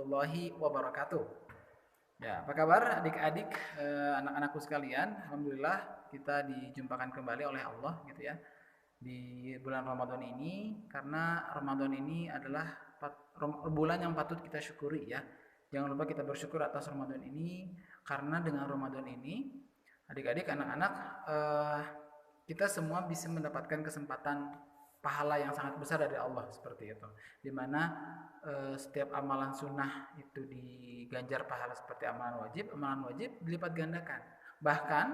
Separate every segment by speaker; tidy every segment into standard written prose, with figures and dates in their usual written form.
Speaker 1: warahmatullahi wabarakatuh. Ya, apa kabar adik-adik, anak-anakku sekalian? Alhamdulillah kita dijumpakan kembali oleh Allah gitu ya di bulan Ramadan ini, karena Ramadan ini adalah bulan yang patut kita syukuri ya. Jangan lupa kita bersyukur atas Ramadan ini, karena dengan Ramadan ini adik-adik, anak-anak, kita semua bisa mendapatkan kesempatan pahala yang sangat besar dari Allah seperti itu, dimana setiap amalan sunnah itu diganjar pahala seperti amalan wajib dilipat gandakan. Bahkan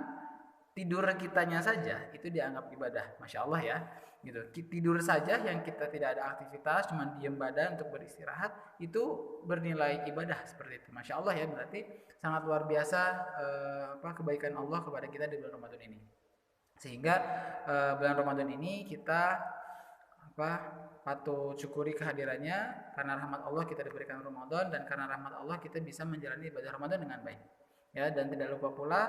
Speaker 1: tidur kitanya saja itu dianggap ibadah, masya Allah ya, gitu. Tidur saja yang kita tidak ada aktivitas, cuma diam badan untuk beristirahat, itu bernilai ibadah seperti itu, masya Allah ya. Berarti sangat luar biasa kebaikan Allah kepada kita di bulan Ramadan ini, sehingga bulan Ramadan ini kita patut syukuri kehadirannya. Karena rahmat Allah kita diberikan Ramadan, dan karena rahmat Allah kita bisa menjalani ibadah Ramadan dengan baik ya. Dan tidak lupa pula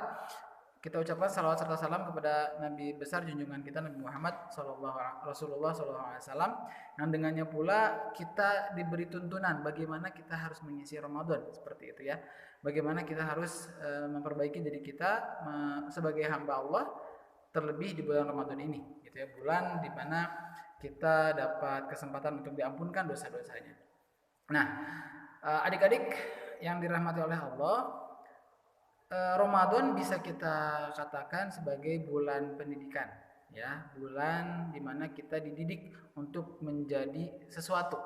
Speaker 1: kita ucapkan salawat serta salam kepada Nabi besar junjungan kita Nabi Muhammad Rasulullah SAW, yang dengannya pula kita diberi tuntunan bagaimana kita harus mengisi Ramadan seperti itu ya. Bagaimana kita harus memperbaiki diri kita sebagai hamba Allah, terlebih di bulan Ramadan ini gitu ya, bulan dimana kita dapat kesempatan untuk diampunkan dosa-dosanya. Nah, adik-adik yang dirahmati oleh Allah, Ramadan bisa kita katakan sebagai bulan pendidikan ya, bulan dimana kita dididik untuk menjadi sesuatu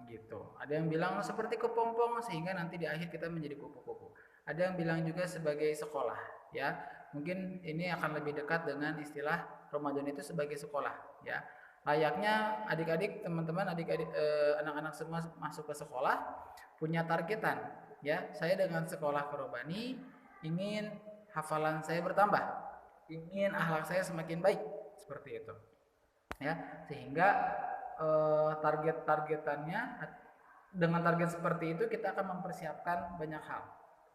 Speaker 1: gitu. Ada yang bilang seperti kepompong sehingga nanti di akhir kita menjadi kupu-kupu. Ada yang bilang juga sebagai sekolah ya. Mungkin ini akan lebih dekat dengan istilah Ramadan itu sebagai sekolah ya. Layaknya adik-adik, teman-teman, adik-adik, anak-anak semua masuk ke sekolah punya targetan ya. Saya dengan sekolah ke Robani ingin hafalan saya bertambah, ingin akhlak saya semakin baik seperti itu ya. Sehingga target-targetannya, dengan target seperti itu kita akan mempersiapkan banyak hal.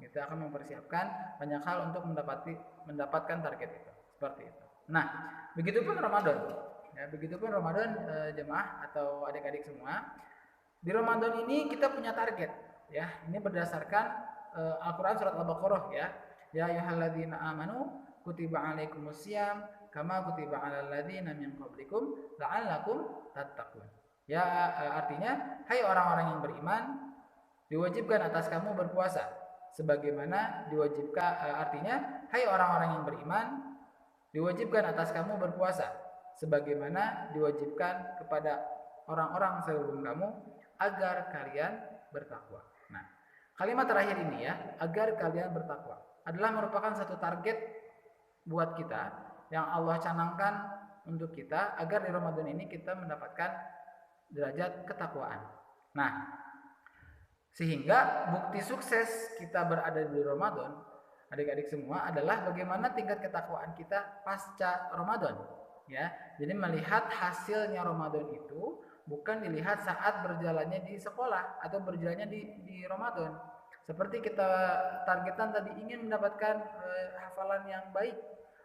Speaker 1: Kita akan mempersiapkan banyak hal untuk mendapatkan target itu seperti itu. Nah, begitupun Ramadan ya, begitupun Ramadan, jemaah atau adik-adik semua. Di Ramadan ini kita punya target ya. Ini berdasarkan Al-Quran surat Al-Baqarah ya. Ya ayyuhalladzina amanu kutiba alaikumusiyam kama kutiba alal ladzina min qablikum la'allakum tattaqun. Ya, artinya hai orang-orang yang beriman, diwajibkan atas kamu berpuasa sebagaimana diwajibkan, artinya hai orang-orang yang beriman, diwajibkan atas kamu berpuasa sebagaimana diwajibkan kepada orang-orang sebelum kamu agar kalian bertakwa. Nah, kalimat terakhir ini ya, agar kalian bertakwa, adalah merupakan satu target buat kita yang Allah canangkan untuk kita agar di Ramadan ini kita mendapatkan derajat ketakwaan. Nah, sehingga bukti sukses kita berada di Ramadan, adik-adik semua, adalah bagaimana tingkat ketakwaan kita pasca Ramadan ya. Jadi melihat hasilnya Ramadan itu bukan dilihat saat berjalannya di sekolah atau berjalannya di Ramadan. Seperti kita targetan tadi, ingin mendapatkan hafalan yang baik,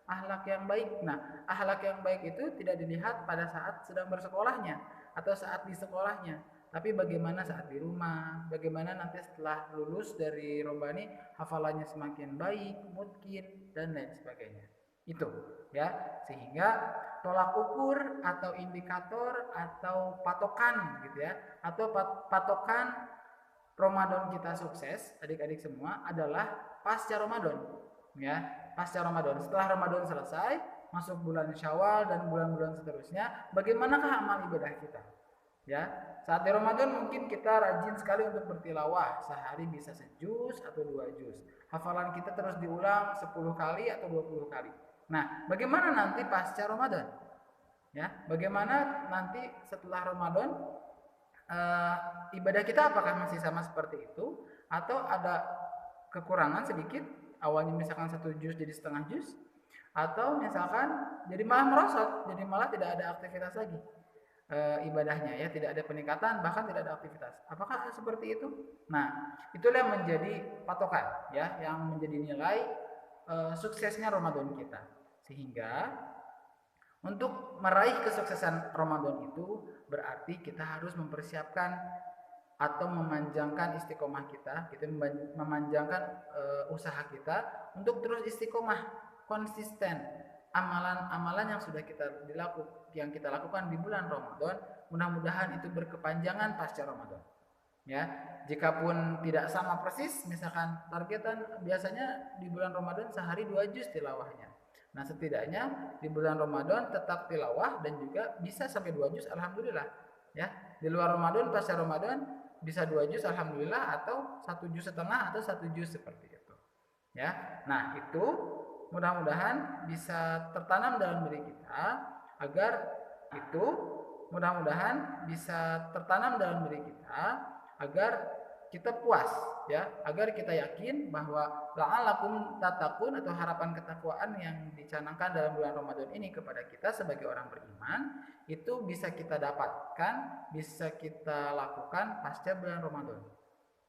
Speaker 1: akhlak yang baik. Nah, akhlak yang baik itu tidak dilihat pada saat sedang bersekolahnya atau saat di sekolahnya, tapi bagaimana saat di rumah, bagaimana nanti setelah lulus dari Robani hafalannya semakin baik, mungkin, dan lain sebagainya. Itu ya, sehingga tolak ukur atau indikator atau patokan gitu ya, atau patokan Ramadan kita sukses, adik-adik semua, adalah pasca Ramadan ya. Pasca Ramadan, setelah Ramadan selesai, masuk bulan Syawal dan bulan-bulan seterusnya, bagaimanakah amal ibadah kita ya. Saat di Ramadan mungkin kita rajin sekali untuk bertilawah, sehari bisa sejuz atau 2 juz. Hafalan kita terus diulang 10 kali atau 20 kali. Nah, bagaimana nanti pasca Ramadan ya? Bagaimana nanti setelah Ramadan, ibadah kita apakah masih sama seperti itu atau ada kekurangan sedikit? Awalnya misalkan 1 juz jadi setengah juz, atau misalkan jadi malah merosot, jadi malah tidak ada aktivitas lagi ibadahnya ya, tidak ada peningkatan, bahkan tidak ada aktivitas. Apakah seperti itu? Nah, itulah yang menjadi patokan ya, yang menjadi nilai suksesnya Ramadan kita. Sehingga untuk meraih kesuksesan Ramadan itu berarti kita harus mempersiapkan atau memanjangkan istiqomah kita, gitu, memanjangkan usaha kita untuk terus istiqomah, konsisten. Amalan-amalan yang kita lakukan di bulan Ramadan, mudah-mudahan itu berkepanjangan pasca Ramadan. Ya, jikapun tidak sama persis, misalkan targetan biasanya di bulan Ramadan sehari 2 juz tilawahnya. Nah, setidaknya di bulan Ramadan tetap tilawah dan juga bisa sampai 2 juz, alhamdulillah. Ya, di luar Ramadan, pasca Ramadan bisa 2 juz alhamdulillah, atau 1,5 juz atau 1 juz seperti itu. Ya. Nah, itu mudah-mudahan bisa tertanam dalam diri kita agar itu mudah-mudahan bisa tertanam dalam diri kita agar kita puas, ya, agar kita yakin bahwa la'alakum tatakun atau harapan ketakwaan yang dicanangkan dalam bulan Ramadan ini kepada kita sebagai orang beriman itu bisa kita dapatkan, bisa kita lakukan pasca bulan Ramadan.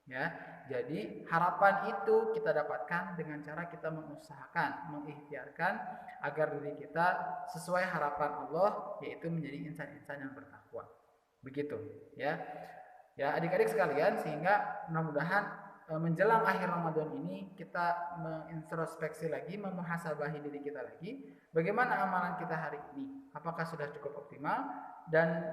Speaker 1: Ya, jadi harapan itu kita dapatkan dengan cara kita mengusahakan, mengikhtiarkan agar diri kita sesuai harapan Allah, yaitu menjadi insan-insan yang bertakwa. Begitu, ya. Ya, adik-adik sekalian, sehingga mudah-mudahan menjelang akhir Ramadan ini kita mengintrospeksi lagi, memuhasabahi diri kita lagi, bagaimana amalan kita hari ini, apakah sudah cukup optimal, dan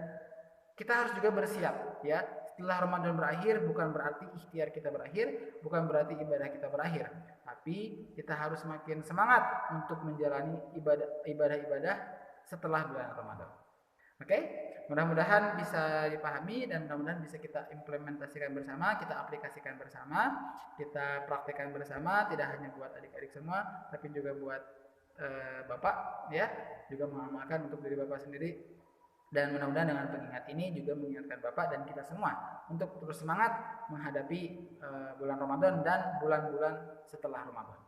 Speaker 1: kita harus juga bersiap, ya. Setelah Ramadan berakhir bukan berarti ikhtiar kita berakhir, bukan berarti ibadah kita berakhir, tapi kita harus semakin semangat untuk menjalani ibadah-ibadah setelah bulan Ramadan. Oke, mudah-mudahan bisa dipahami dan mudah-mudahan bisa kita implementasikan bersama, kita aplikasikan bersama, kita praktekkan bersama, tidak hanya buat adik-adik semua, tapi juga buat Bapak, ya, juga mengamalkan untuk diri Bapak sendiri. Dan mudah-mudahan dengan pengingat ini juga mengingatkan Bapak dan kita semua untuk terus semangat menghadapi bulan Ramadan dan bulan-bulan setelah Ramadan.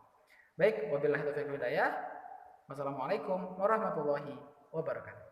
Speaker 1: Baik, wabillahi taufiq wal hidayah. Wassalamualaikum warahmatullahi wabarakatuh.